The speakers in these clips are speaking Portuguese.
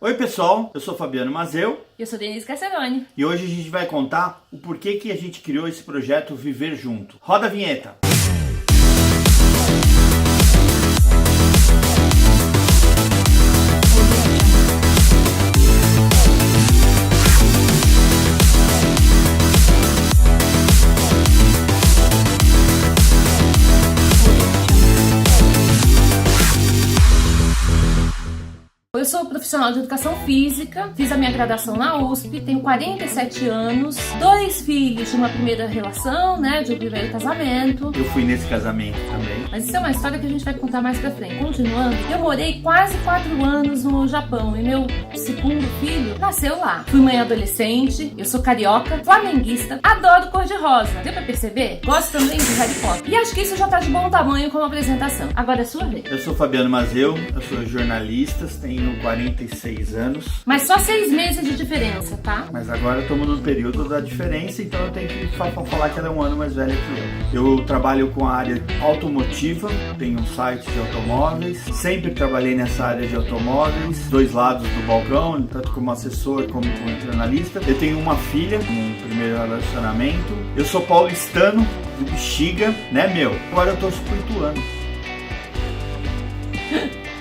Oi pessoal, eu sou Fabiano Mazeu. Eu sou Denise Casseroni. E hoje a gente vai contar o porquê que a gente criou esse projeto Viver Junto. Roda a vinheta! Eu sou profissional de educação física, fiz a minha graduação na USP, tenho 47 anos, 2 filhos de uma primeira relação, de um primeiro casamento. Eu fui nesse casamento também. Mas isso é uma história que a gente vai contar mais pra frente. Continuando, eu morei quase 4 anos no Japão e meu segundo filho nasceu lá. Fui mãe adolescente, eu sou carioca, flamenguista, adoro cor-de-rosa. Deu pra perceber? Gosto também de Harry Potter. E acho que isso já tá de bom tamanho como apresentação. Agora é sua vez. Eu sou Fabiano Mazeu, eu sou jornalista, tenho 46 anos. Mas só 6 meses de diferença, tá? Mas agora estamos no período da diferença, então eu tenho que falar que ela é um ano mais velha que eu. Eu trabalho com a área automotiva, tenho um site de automóveis, sempre trabalhei nessa área de automóveis, 2 lados do balcão, tanto como assessor como jornalista. Eu tenho uma filha, um primeiro relacionamento. Eu sou paulistano, do Bexiga, Agora eu tô por Ituano.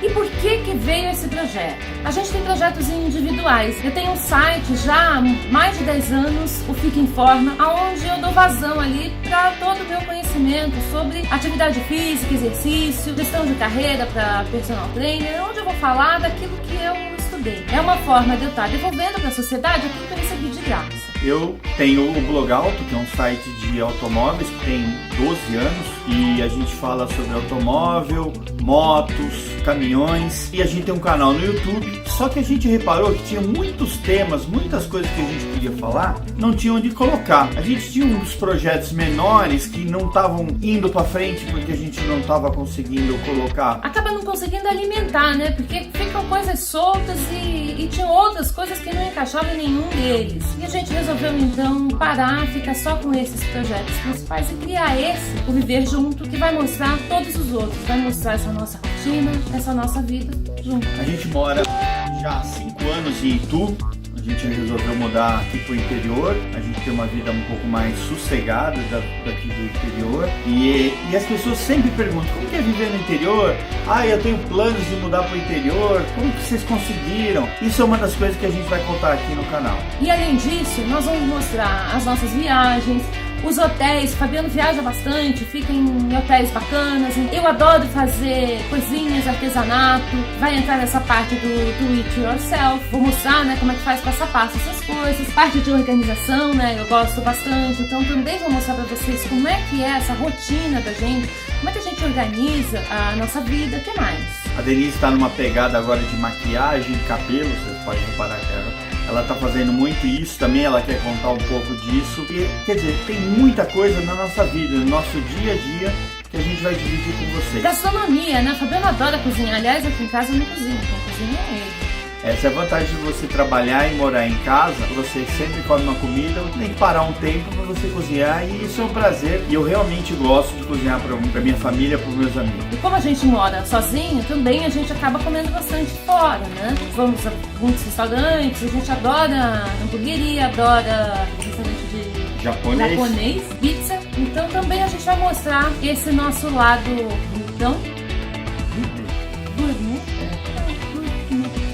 E por que veio esse projeto? A gente tem projetos individuais. Eu tenho um site já há mais de 10 anos, o Fica em Forma, onde eu dou vazão ali para todo o meu conhecimento sobre atividade física, exercício, gestão de carreira para personal trainer, onde eu vou falar daquilo que eu estudei. É uma forma de eu estar devolvendo para a sociedade aquilo que eu recebi de graça. Eu tenho o Blog Auto, que é um site de automóveis que tem 12 anos e a gente fala sobre automóvel, motos, caminhões, e a gente tem um canal no YouTube. Só que a gente reparou que tinha muitos temas, muitas coisas que a gente queria falar, não tinha onde colocar. A gente tinha uns projetos menores que não estavam indo para frente porque a gente não estava conseguindo colocar. Acaba não conseguindo alimentar, Porque ficam coisas soltas e tinham outras coisas que não encaixavam em nenhum deles. E a gente resolveu então parar, ficar só com esses projetos principais e criar esse, o Viver Junto, que vai mostrar todos os outros, vai mostrar essa nossa rotina, essa nossa vida junto. A gente mora já há 5 anos em Itu. A gente resolveu mudar aqui pro interior, a gente tem uma vida um pouco mais sossegada daqui do interior e as pessoas sempre perguntam, como que é viver no interior? Eu tenho planos de mudar pro interior, como que vocês conseguiram? Isso é uma das coisas que a gente vai contar aqui no canal. E além disso, nós vamos mostrar as nossas viagens, os hotéis. O Fabiano viaja bastante, fica em hotéis bacanas. Eu adoro fazer coisinhas, artesanato. Vai entrar nessa parte do it yourself. Vou mostrar, como é que faz passo a passo essas coisas. Parte de organização, eu gosto bastante. Então também vou mostrar pra vocês como é que é essa rotina da gente, como é que a gente organiza a nossa vida. O que mais? A Denise está numa pegada agora de maquiagem, cabelo, vocês podem reparar que ela tá fazendo muito isso também, ela quer contar um pouco disso. E, quer dizer, tem muita coisa na nossa vida, no nosso dia a dia, que a gente vai dividir com vocês. Gastronomia, Fabiano adora cozinhar. Aliás, aqui em casa eu não cozinho, quem cozinha é ele. Essa é a vantagem de você trabalhar e morar em casa. Você sempre come uma comida, tem que parar um tempo para você cozinhar e isso é um prazer. E eu realmente gosto de cozinhar para minha família, para os meus amigos. E como a gente mora sozinho, também a gente acaba comendo bastante fora, Vamos a muitos restaurantes, a gente adora hamburgueria, adora restaurante de japonês, pizza. Então também a gente vai mostrar esse nosso lado,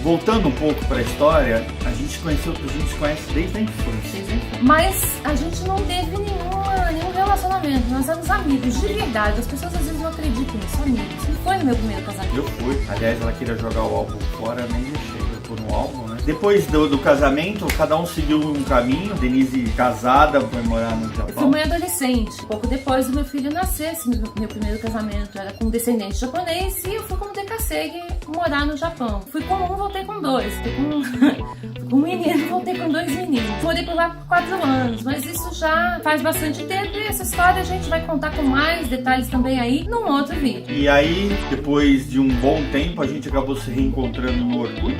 Voltando um pouco para a história, a gente se conhece desde a infância. Mas a gente não teve nenhum relacionamento, nós éramos amigos, de verdade. As pessoas às vezes não acreditam nisso, amigos. Não foi no meu primeiro casamento. Eu fui. Aliás, ela queria jogar o álbum fora, nem mexer. Eu tô no álbum, Depois do casamento, cada um seguiu um caminho. Denise, casada, foi morar no Japão. Eu fui mãe adolescente. Pouco depois do meu filho nascer, meu primeiro casamento era com descendente japonês e eu fui como decassegue morar no Japão. Fui com um, voltei com 2. Fui com um menino, voltei com 2 meninos. Morei por lá por 4 anos, mas isso já faz bastante tempo e essa história a gente vai contar com mais detalhes também aí num outro vídeo. E aí, depois de um bom tempo, a gente acabou se reencontrando no Orkut.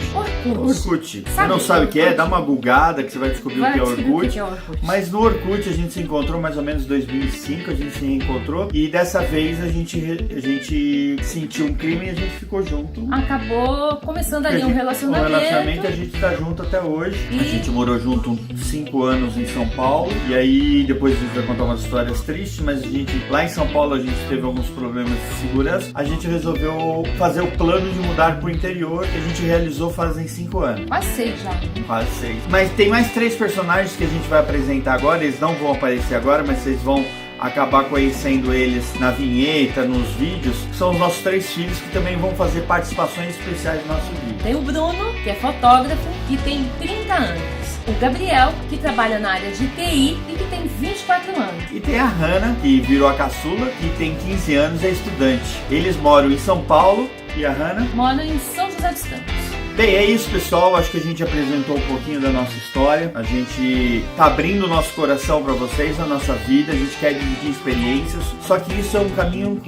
Orkut. Você não sabe o que é? Dá uma bugada que você vai descobrir o que é Orkut. Mas no Orkut a gente se encontrou mais ou menos em 2005, a gente se reencontrou. E dessa vez a gente sentiu um clima e a gente ficou junto. Acabou começando ali um relacionamento. A gente tá junto até hoje. A gente morou junto 5 anos em São Paulo. E aí depois a gente vai contar umas histórias tristes, mas lá em São Paulo a gente teve alguns problemas de segurança. A gente resolveu fazer o plano de mudar pro interior que a gente realizou fazem 5 anos. Quase 6 já. Quase 6. Mas tem mais 3 personagens que a gente vai apresentar agora. Eles não vão aparecer agora, mas vocês vão acabar conhecendo eles na vinheta, nos vídeos. São os nossos 3 filhos que também vão fazer participações especiais no nosso vídeo. Tem o Bruno, que é fotógrafo e tem 30 anos. O Gabriel, que trabalha na área de TI e que tem 24 anos. E tem a Hannah, que virou a caçula, que tem 15 anos e é estudante. Eles moram em São Paulo e a Hannah mora em São José dos Campos. Bem, é isso, pessoal. Acho que a gente apresentou um pouquinho da nossa história. A gente tá abrindo o nosso coração para vocês, a nossa vida. A gente quer dividir experiências. Só que isso é um caminho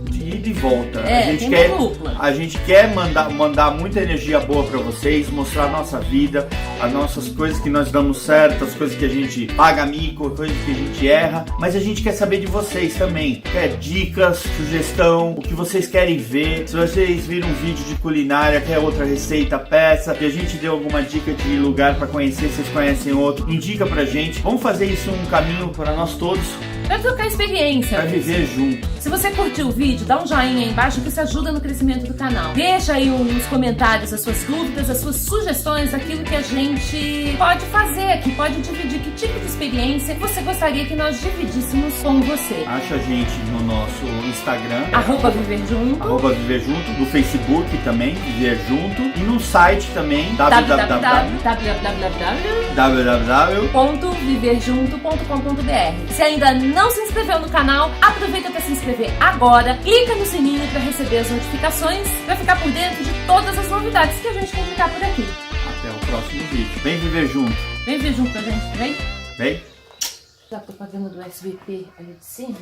de ida e volta. A gente quer mandar muita energia boa para vocês, mostrar a nossa vida, as nossas coisas que nós damos certo, as coisas que a gente paga mico, coisas que a gente erra. Mas a gente quer saber de vocês também. Quer dicas, sugestão, o que vocês querem ver. Se vocês viram um vídeo de culinária, quer outra receita, peça, e a gente deu alguma dica de lugar para conhecer, vocês conhecem outro, indica pra gente. Vamos fazer isso um caminho para nós todos. Pra trocar experiência. Pra viver junto. Se você curtiu o vídeo, dá um joinha aí embaixo que isso ajuda no crescimento do canal. Deixa aí nos comentários as suas dúvidas, as suas sugestões, aquilo que a gente pode fazer aqui, pode dividir, que tipo de experiência você gostaria que nós dividíssemos com você. Acha a gente no nosso Instagram, @viverjunto, no Facebook também, Viver Junto, e no site também, www.viverjunto.com.br. Se ainda não se inscreveu no canal, aproveita para se inscrever agora, clica no sininho para receber as notificações, para ficar por dentro de todas as novidades que a gente publicar por aqui. Até o próximo vídeo. Vem viver junto. Vem viver junto com a gente, vem? Vem. Já tô pagando do SBP ali de cima.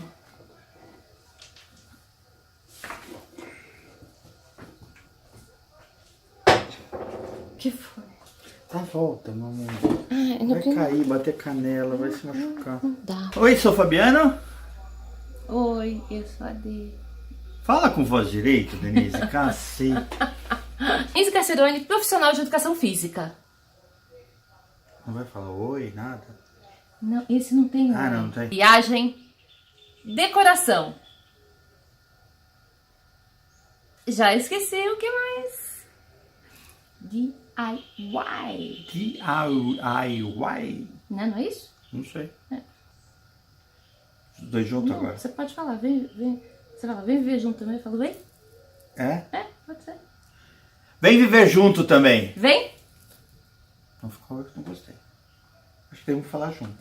Que foi? Tá, volta, mamãe. Vai cair, bater canela, vai se machucar. Não dá. Oi, sou Fabiano? Oi, eu sou a Dê. Fala com voz direito, Denise. Cacete. Denise Carcerone, profissional de educação física. Não vai falar oi, nada? Não, esse não tem. Ah, não tem. Viagem, decoração. Já esqueci o que mais. DIY. DIY? Não é isso? Não sei. Os dois juntos Não, agora. você pode falar, vem. Você fala, vem viver junto também. Eu falo, vem. É? É, pode ser. Vem viver junto também. Vem. Não ficou, eu não gostei. Acho que temos que falar junto.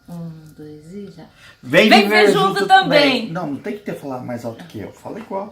1, 2 e já. Vem viver junto também. Não tem que ter falar mais alto que eu. Fala igual.